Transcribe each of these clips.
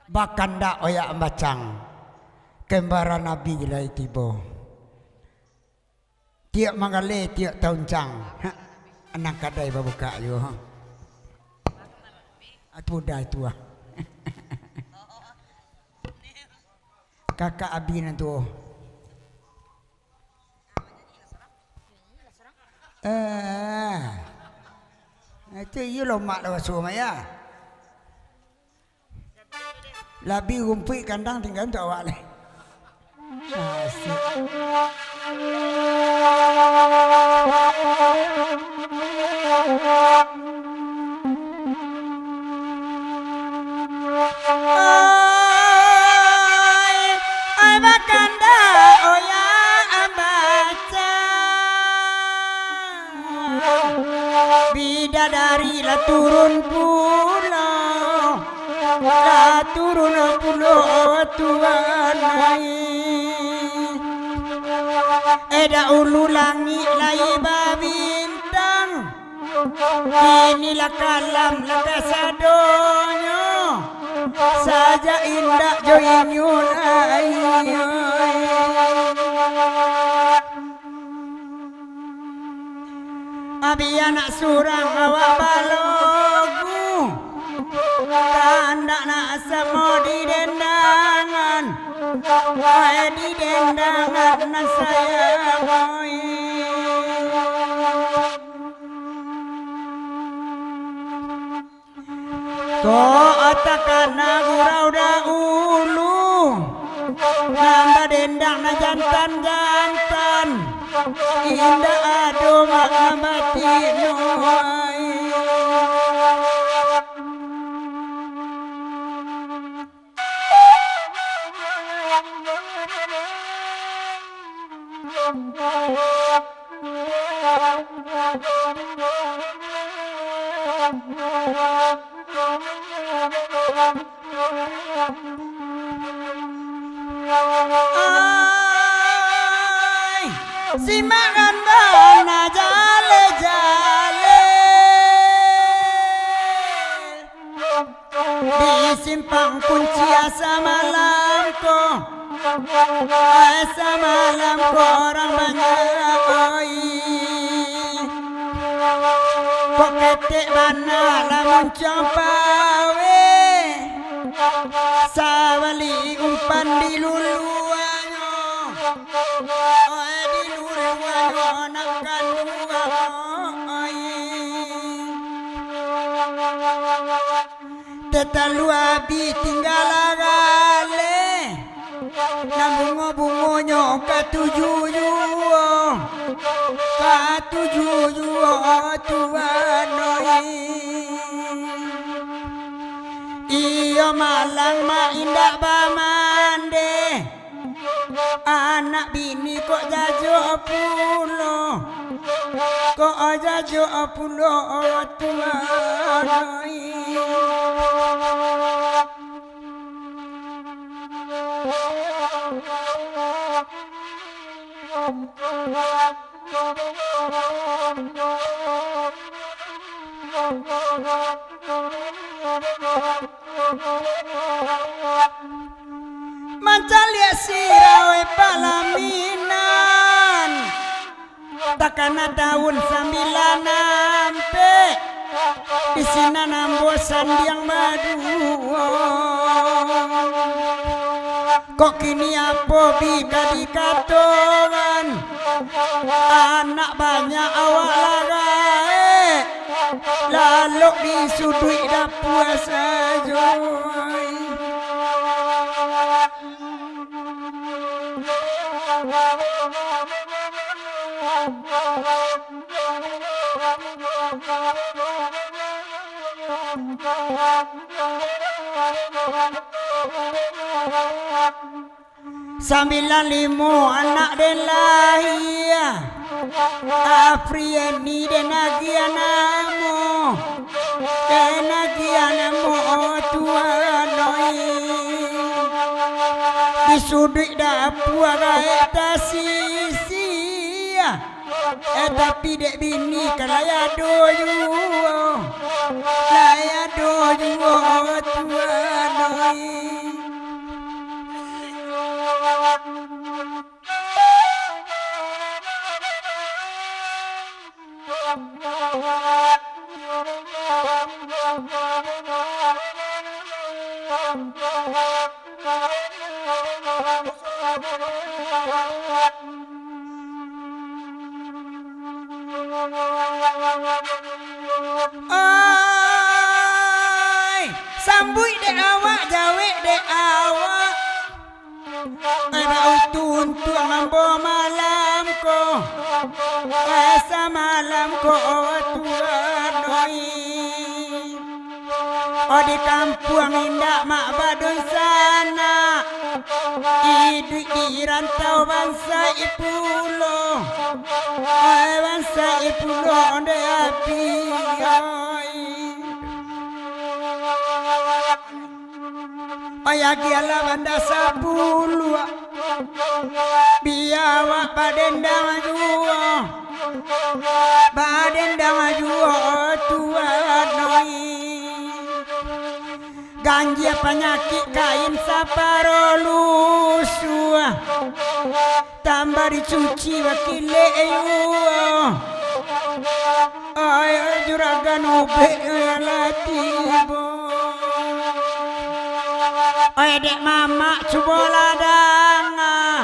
bakanda oyak bacang kembaran Nabi gila tiba tiap mangale tiap tahun cang anak kadai babuka yo atu dah tua kakak abi nantu itu you lomak lawa suama ya labi rumpi kandang tinggal untuk awak ni ay bakanda oya abaca bidadari la turun pulau la turun pulau tuanai eda ulu langit lai babintang inilah kalam laka sadonyo saja indah joinyun abi anak surang awak balogu tanda nak semua di dendangan di dendangan na sayang ko atakan na gurau dahulu nambah dendang na jantan-jantan indah ado makamati nuai si makan bana jale-jale di simpang kunci asa malam ko asa malam ko orang banyak oi kok ketek bana lamun campawe sawali umpan di luluanyo di luluanyo nakkan dua tetalu abi tinggal agale bungo-bungonyo katujuyo tuanoi iyo malang maindak bamande anak bini kok jajo pulo tuanoi Mancalia sirawe palaminan takana tahun 96 di sini nambosan yang madu kok kini apa bisa dikatakan anak banyak awak lagai lalu disudui dah puasa joy Sambilan limo anak den lahir Afrieni den agianamo tuanoi disuduk dapur eta sisi tapi dek bini kalaya doyu tuanoi Oi, sambui dek awak, jawe dek awak. Bau tuntung mambo malam ko, asa malam ko tuan doi. Oh di kampung indah mak badun sana, hidup di rantau bangsa ipulo, bangsa ipulo onde api. Ayagi ala banda sapulu biawa padendang juo tuan noi ganjil penyakit kain saparolusu tambah dicuci wakile ayo juragan ube latibo. Oi dek mama cubola danga,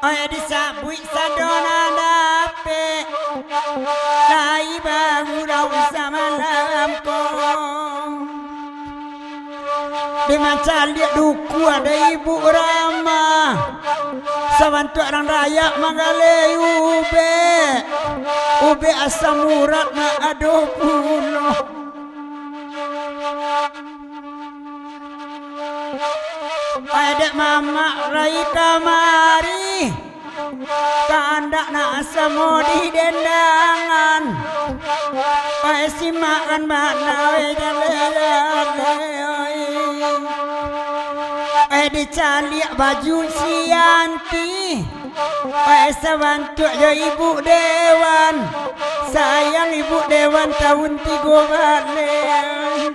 oi disabui sadona dape, lai bangurau sama lampo. Di Mancali duku ada ibu Rama, sabantu orang raya magale ube asam urat na aduh pulo. Pada mama rai kamari kandak na asamo di dendangan pai simakan mana dicali baju sianti pai sabantu ya ibu dewan sayang ibu dewan tahun 3 balik.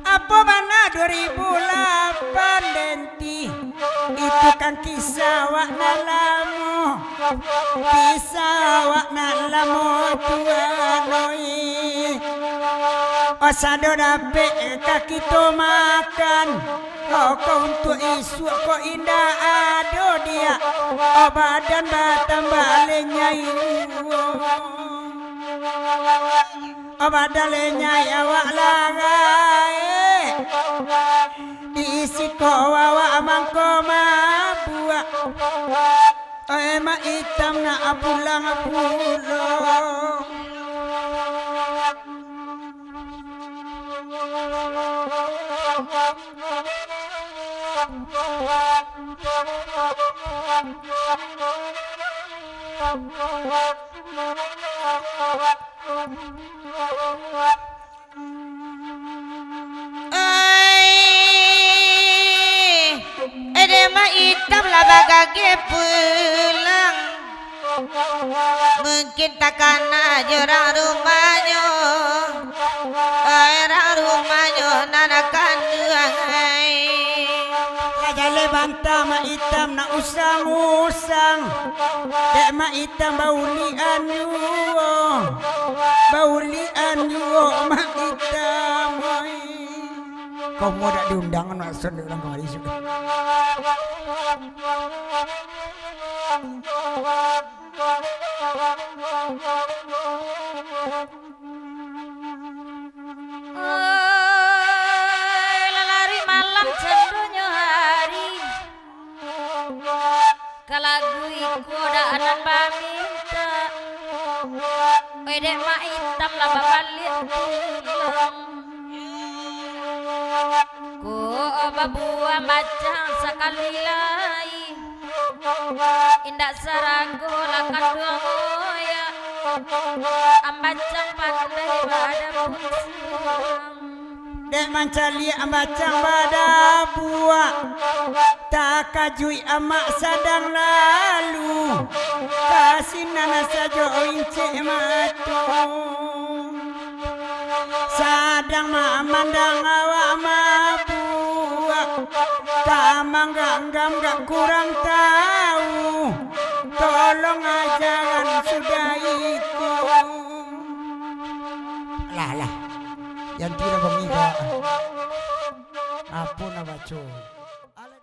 Apa mana 2008 Denti itu kan kisah wak nalamu tuanoi osado dapet kaki to makan kau untuk isu kau indah ado dia badan batambah lenyai badalenya awak lagai isi ko wawa mangko mabua ema hitam na pulang pulo Edema hitam lah bagage pulang mungkin takkan jorang rumahnya nanakan duangai jale banta ma hitam na usang dek ma hitam baulian ma hitam kau mau tak diundangan maksud di orang kemari sudah lalari malam cendunya hari kalagu iku da anan paminta dek ma hitam lah babalik pulang ku babua macam sekali lai indak sarago lakan dua moya ambacang pandai pada pulang dek mancali ambacang pada buah tak kajui amak sadang lalu kasih nana sajo incik matu sadang mak mandang awak mabuk tamang gak kurang tahu tolong ajaran sudah itu lah yang tidak mengira apa nama cuy